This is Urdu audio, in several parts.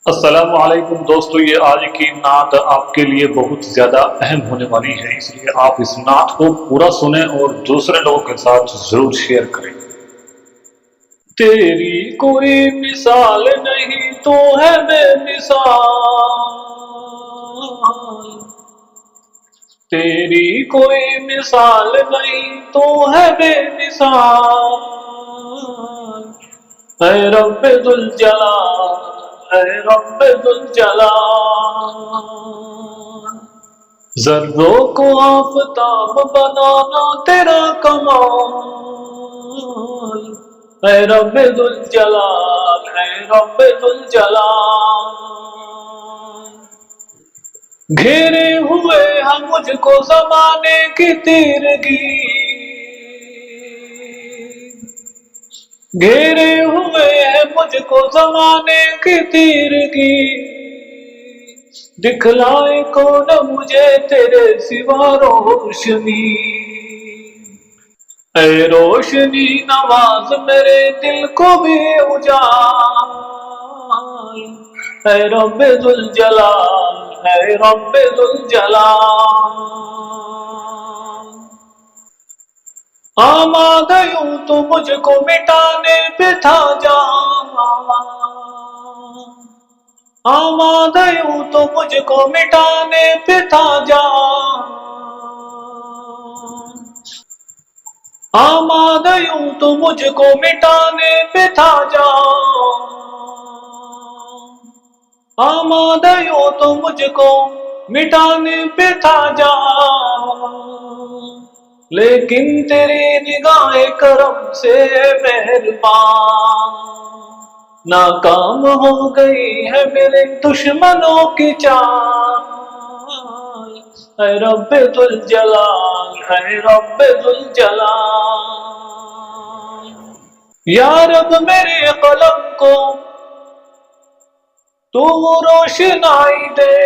السلام علیکم دوستو، یہ آج کی نعت آپ کے لیے بہت زیادہ اہم ہونے والی ہے، اس لیے آپ اس نعت کو پورا سنیں اور دوسرے لوگوں کے ساتھ ضرور شیئر کریں۔ تیری کوئی مثال نہیں تو ہے بے مثال، تیری کوئی مثال نہیں تو ہے بے مثال، اے رب ذوالجلال، اے رب ذوالجلال، ذروں کو آفتاب بنانا تیرا کمال، اے رب ذوالجلال، اے رب ذوالجلال، گھیرے ہوئے ہم مجھ کو زمانے کی تیرگی، گھیرے ہوئے ہیں مجھ کو زمانے کی تیرگی، دکھلائے کون مجھے تیرے سوا روشنی، اے روشنی نواز میرے دل کو بھی اجال، اے رب ذوالجلال، اے رب ذوالجلال، آمادہ یوں تو مجھ کو مٹانے پہ تھا جان، آمادہ یوں تو مجھ کو مٹانے پہ تھا جان، آمادہ یوں تو مجھ کو مٹانے پہ تھا جان، آمادہ یوں تو مجھ کو مٹانے پہ تھا جان، لیکن تیری نگاہ کرم سے مہربان، ناکام ہو گئی ہے میرے دشمنوں کی چال، اے رب ذوالجلال، اے رب ذوالجلال، یا رب میرے قلم کو تو روشنائی دے،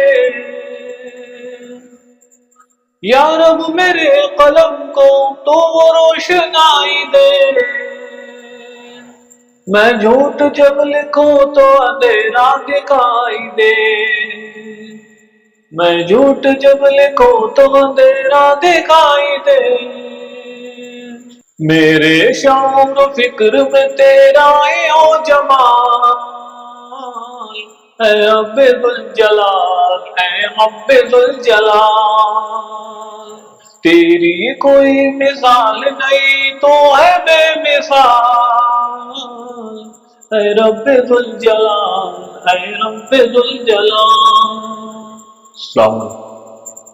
یا رب میرے قلم کو تو روشنائی دے، میں جھوٹ جب لکھوں تو اندھیرا دکھائی دے، میں جھوٹ جب لکھوں تو اندھیرا دکھائی دے، میرے شعور و فکر میں تیرا ہی ہو جمال، اے رب ذوالجلال، اے رب ذوالجلال، تیری کوئی مثال نہیں تو ہے بے مثال، اے رب ذوالجلال، اے رب ذوالجلال۔ السلام علیکم۔